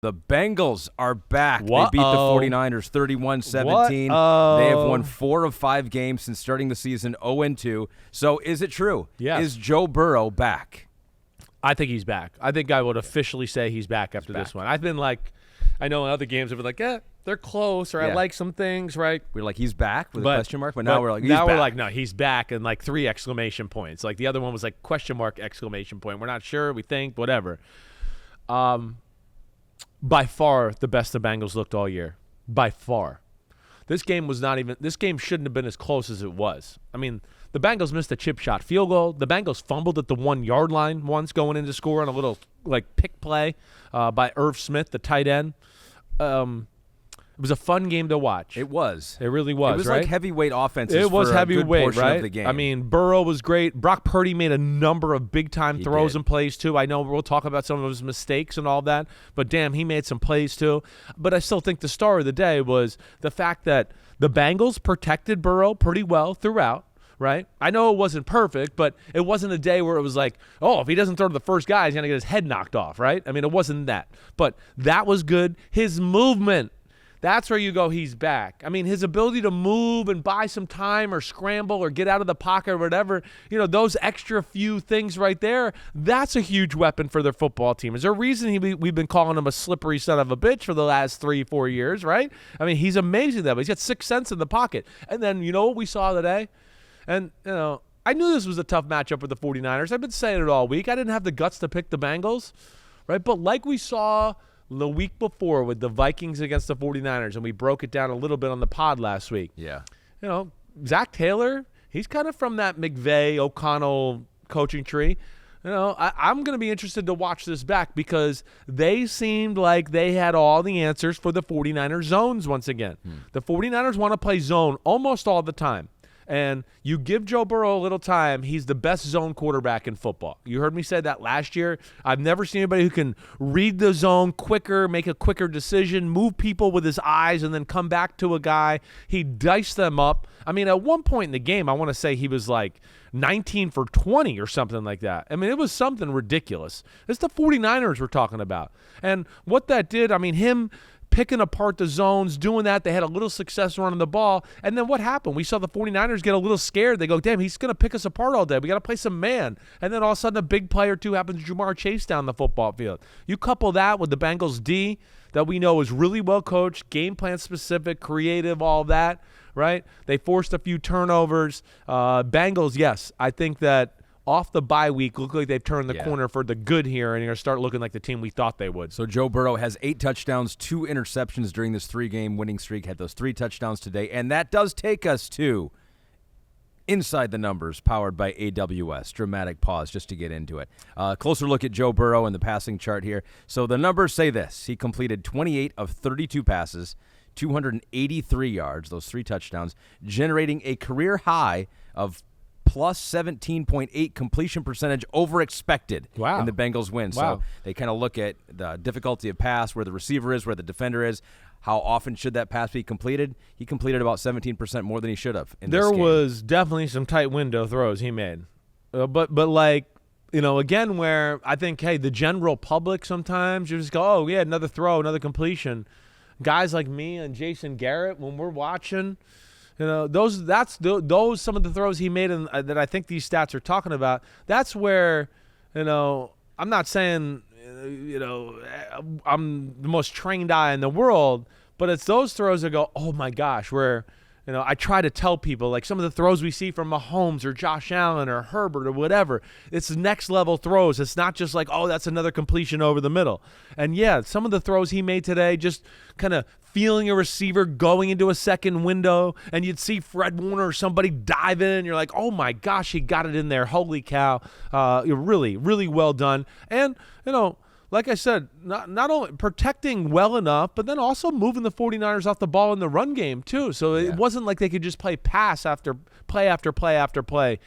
The Bengals are back. What? They beat the 49ers 31-17. They have won 4 of 5 games since starting the season 0-2. So is it true? Yes. Is Joe Burrow back? I think he's back. I think I would officially say he's back after this one. I've been like, I know in other games I've been like, they're close, or I like some things, right? We're like, he's back with a question mark, but now we're like, he's back. We're like, no, he's back, and like 3 exclamation points. Like the other one was like question mark exclamation point. We're not sure, we think, whatever. By far the best the Bengals looked all year. By far. This game shouldn't have been as close as it was. I mean, the Bengals missed a chip shot field goal. The Bengals fumbled at the 1-yard line once going into score on a little like pick play by Irv Smith, the tight end. It was a fun game to watch. It was. It really was, It was right? like heavyweight offenses. It was for a good heavyweight, portion right? of the game. I mean, Burrow was great. Brock Purdy made a number of big-time throws and plays, too. I know we'll talk about some of his mistakes and all that, but damn, he made some plays, too. But I still think the star of the day was the fact that the Bengals protected Burrow pretty well throughout, right? I know it wasn't perfect, but it wasn't a day where it was like, oh, if he doesn't throw to the first guy, he's going to get his head knocked off, right? I mean, it wasn't that. But that was good. His movement. That's where you go, he's back. I mean, his ability to move and buy some time or scramble or get out of the pocket or whatever, those extra few things right there, that's a huge weapon for their football team. Is there a reason we've been calling him a slippery son of a bitch for the last 3-4 years, right? I mean, he's amazing that way. He's got 6 cents in the pocket. And then, you know what we saw today? And, I knew this was a tough matchup with the 49ers. I've been saying it all week. I didn't have the guts to pick the Bengals, right? But like we saw the week before with the Vikings against the 49ers, and we broke it down a little bit on the pod last week. Yeah. Zach Taylor, he's kind of from that McVay, O'Connell coaching tree. I'm going to be interested to watch this back because they seemed like they had all the answers for the 49ers zones once again. The 49ers want to play zone almost all the time. And you give Joe Burrow a little time, he's the best zone quarterback in football. You heard me say that last year. I've never seen anybody who can read the zone quicker, make a quicker decision, move people with his eyes, and then come back to a guy. He diced them up. I mean, at one point in the game, I want to say he was like 19 for 20 or something like that. I mean, it was something ridiculous. It's the 49ers we're talking about. And what that did, I mean, him picking apart the zones, doing that. They had a little success running the ball. And then what happened? We saw the 49ers get a little scared. They go, damn, he's going to pick us apart all day. We got to play some man. And then all of a sudden a big play or two happens to Jamar Chase down the football field. You couple that with the Bengals D that we know is really well coached, game plan specific, creative, all that, right? They forced a few turnovers. Bengals, yes, I think that off the bye week, look like they've turned the corner for the good here, and you're going to start looking like the team we thought they would. So Joe Burrow has 8 touchdowns, 2 interceptions during this 3-game winning streak, had those 3 touchdowns today, and that does take us to Inside the Numbers, powered by AWS. Dramatic pause just to get into it. Closer look at Joe Burrow and the passing chart here. So the numbers say this. He completed 28 of 32 passes, 283 yards, those 3 touchdowns, generating a career high of plus 17.8 completion percentage over expected in the Bengals win. So they kind of look at the difficulty of pass, where the receiver is, where the defender is. How often should that pass be completed? He completed about 17% more than he should have in this game. There was definitely some tight window throws he made. But like, again, where I think, hey, the general public sometimes, you just go, oh, yeah, another throw, another completion. Guys like me and Jason Garrett, when we're watching – those some of the throws he made that I think these stats are talking about. That's where, I'm not saying, I'm the most trained eye in the world, but it's those throws that go, oh my gosh, where, I try to tell people, like some of the throws we see from Mahomes or Josh Allen or Herbert or whatever, it's next level throws. It's not just like, oh, that's another completion over the middle. And yeah, some of the throws he made today, just kind of feeling a receiver going into a second window, and you'd see Fred Warner or somebody dive in, and you're like, oh my gosh, he got it in there. Holy cow. Really, really well done. And, like I said, not only protecting well enough, but then also moving the 49ers off the ball in the run game too. So it wasn't like they could just play pass after play after play after play.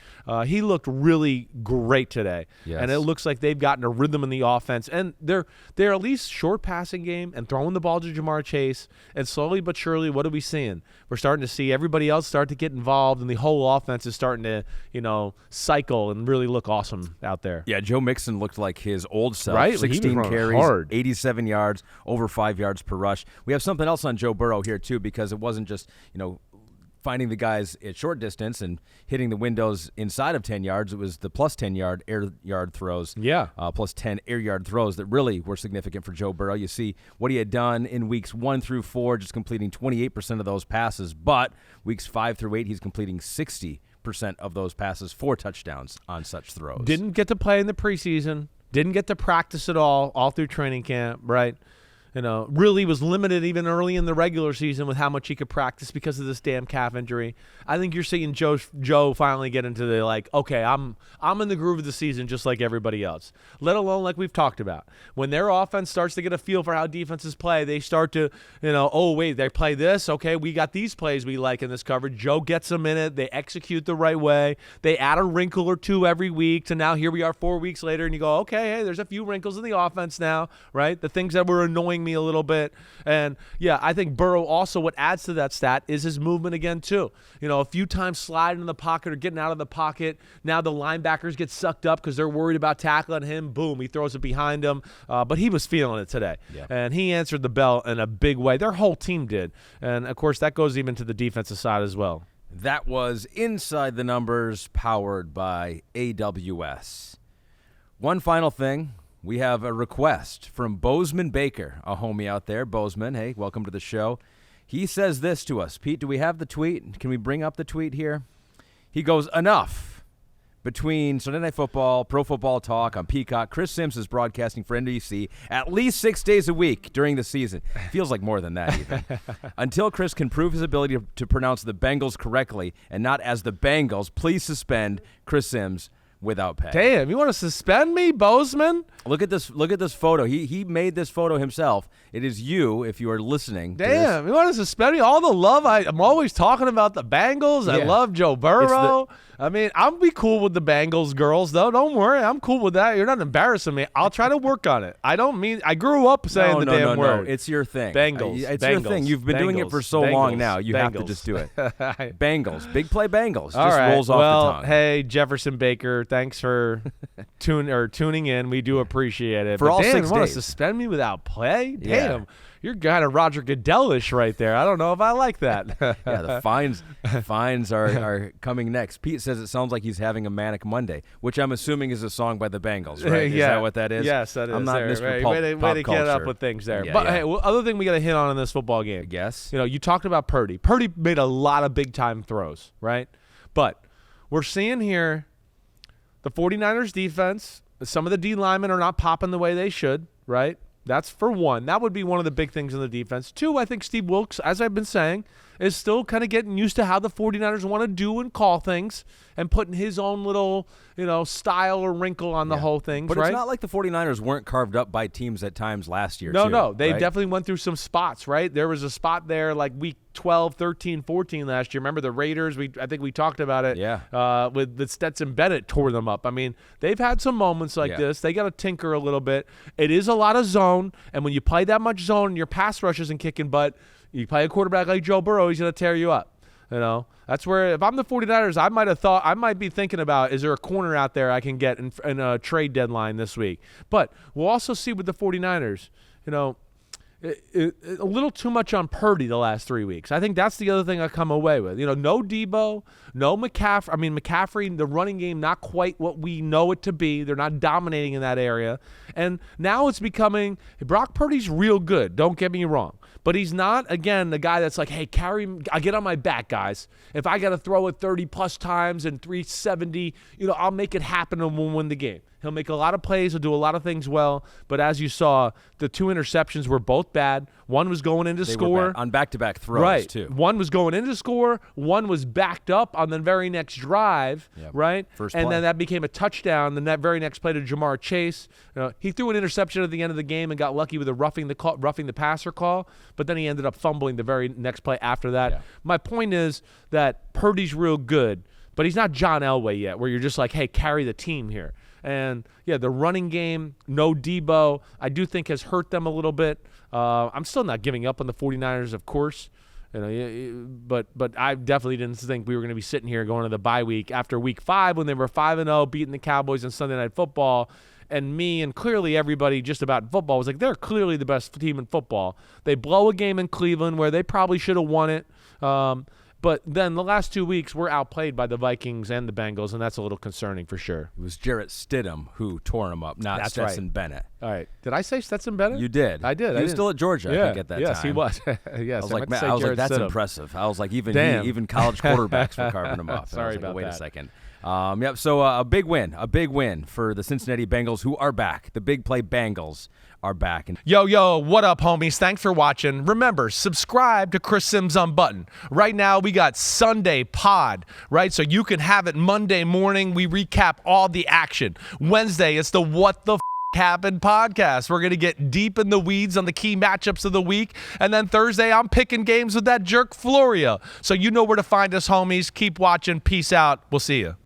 He looked really great today. Yes. And it looks like they've gotten a rhythm in the offense. And they're at least short passing game and throwing the ball to Jamar Chase. And slowly but surely, what are we seeing? We're starting to see everybody else start to get involved, and the whole offense is starting to, cycle and really look awesome out there. Yeah, Joe Mixon looked like his old self. Right? 16 carries, hard. 87 yards, over 5 yards per rush. We have something else on Joe Burrow here, too, because it wasn't just, finding the guys at short distance and hitting the windows inside of 10 yards. It was the plus 10-yard air yard throws, plus 10 air yard throws that really were significant for Joe Burrow. You see what he had done in weeks 1 through 4, just completing 28% of those passes, but weeks 5 through 8, he's completing 60% of those passes, 4 touchdowns on such throws. Didn't get to play in the preseason, didn't get to practice at all through training camp, right? Really was limited even early in the regular season with how much he could practice because of this damn calf injury. I think you're seeing Joe finally get into the okay, I'm in the groove of the season just like everybody else. Let alone like we've talked about. When their offense starts to get a feel for how defenses play, they start to, oh wait, they play this. Okay, we got these plays we like in this coverage. Joe gets them in it. They execute the right way. They add a wrinkle or two every week to now here we are 4 weeks later and you go, okay, hey, there's a few wrinkles in the offense now, right? The things that were annoying me a little bit. And yeah, I think Burrow also, what adds to that stat is his movement again too. A few times sliding in the pocket or getting out of the pocket. Now the linebackers get sucked up because they're worried about tackling him. Boom, he throws it behind him. But he was feeling it today. Yeah. And he answered the bell in a big way. Their whole team did. And of course that goes even to the defensive side as well. That was Inside the Numbers, powered by AWS. One final thing. We have a request from Bozeman Baker, a homie out there. Bozeman, hey, welcome to the show. He says this to us. Pete, do we have the tweet? Can we bring up the tweet here? He goes, enough. Between Sunday Night Football, Pro Football Talk on Peacock, Chris Simms is broadcasting for NBC at least 6 days a week during the season. Feels like more than that even. Until Chris can prove his ability to pronounce the Bengals correctly and not as the Bengals, please suspend Chris Simms without pay. Damn, you want to suspend me, Bozeman? Look at this photo. He made this photo himself. It is you, if you are listening. Damn, you want to suspend me? All the love. I'm always talking about the Bengals. Yeah. I love Joe Burrow. I'll be cool with the Bengals girls, though. Don't worry. I'm cool with that. You're not embarrassing me. I'll try to work on it. I grew up saying the damn word. No. It's your thing. Bengals. It's your thing. You've been doing it for so long now. You have to just do it. Bengals. Big play Bengals. All just right. rolls off the tongue. Hey, Jefferson Baker, thanks for tuning in. We do appreciate it. For all 6 days. You want to suspend me without play? Damn. Yeah. You're kind of Roger Goodell-ish right there. I don't know if I like that. Yeah, the fines are coming next. Pete says it sounds like he's having a manic Monday, which I'm assuming is a song by the Bengals, right? Yeah. Is that what that is? Yes, that is. I'm not Mr. Right. Pop Way to get up with things there. Yeah, but hey, other thing we got to hit on in this football game. Yes. You talked about Purdy. Purdy made a lot of big-time throws, right? But we're seeing here the 49ers defense, some of the D linemen are not popping the way they should, right? That's for one. That would be one of the big things in the defense. Two, I think Steve Wilks, as I've been saying, is still kind of getting used to how the 49ers want to do and call things and putting his own little, style or wrinkle on the whole thing. But right? It's not like the 49ers weren't carved up by teams at times last year, No. They right? definitely went through some spots, right? There was a spot there like week 12, 13, 14 last year. Remember the Raiders? I think we talked about it. Yeah. With Stetson Bennett tore them up. They've had some moments like this. They got to tinker a little bit. It is a lot of zone, and when you play that much zone and your pass rush isn't kicking butt, you play a quarterback like Joe Burrow, he's going to tear you up. That's where if I'm the 49ers, I might be thinking about, is there a corner out there I can get in a trade deadline this week? But we'll also see with the 49ers, a little too much on Purdy the last 3 weeks. I think that's the other thing I come away with. No Debo, no McCaffrey. McCaffrey, the running game, not quite what we know it to be. They're not dominating in that area. And now it's becoming, Brock Purdy's real good. Don't get me wrong. But he's not, again, the guy that's like, hey, I get on my back, guys. If I got to throw it 30-plus times and 370, I'll make it happen and we'll win the game. He'll make a lot of plays. He'll do a lot of things well. But as you saw, the 2 interceptions were both bad. One was going in to score. On back-to-back throws, too. One was going in to score. One was backed up on the very next drive, right? First and play. Then that became a touchdown. Then that very next play to Jamar Chase. He threw an interception at the end of the game and got lucky with a roughing the passer call. But then he ended up fumbling the very next play after that. Yeah. My point is that Purdy's real good, but he's not John Elway yet, where you're just like, hey, carry the team here. And, the running game, no Debo, I do think has hurt them a little bit. I'm still not giving up on the 49ers, of course. But I definitely didn't think we were going to be sitting here going to the bye week after week 5 when they were 5-0, beating the Cowboys on Sunday Night Football. and me and clearly everybody just about football was like, they're clearly the best team in football. They blow a game in Cleveland where they probably should have won it. But then the last 2 weeks, we're outplayed by the Vikings and the Bengals, and that's a little concerning for sure. It was Jarrett Stidham who tore him up, not Stetson Bennett. All right. Did I say Stetson Bennett? You did. I did. He was still at Georgia, I think, at that time. Yes, he was. Yes, I was like, that's impressive. I was like, even college quarterbacks were carving him up. Sorry about that. Wait a second. So a big win for the Cincinnati Bengals, who are back. The big play Bengals are back. And Yo, what up, homies? Thanks for watching. Remember, subscribe to Chris Simms Unbuttoned. Right now, we got Sunday pod, right? So you can have it Monday morning. We recap all the action. Wednesday, it's the What the Happened podcast. We're going to get deep in the weeds on the key matchups of the week. And then Thursday, I'm picking games with that jerk Floria. So you know where to find us, homies. Keep watching. Peace out. We'll see you.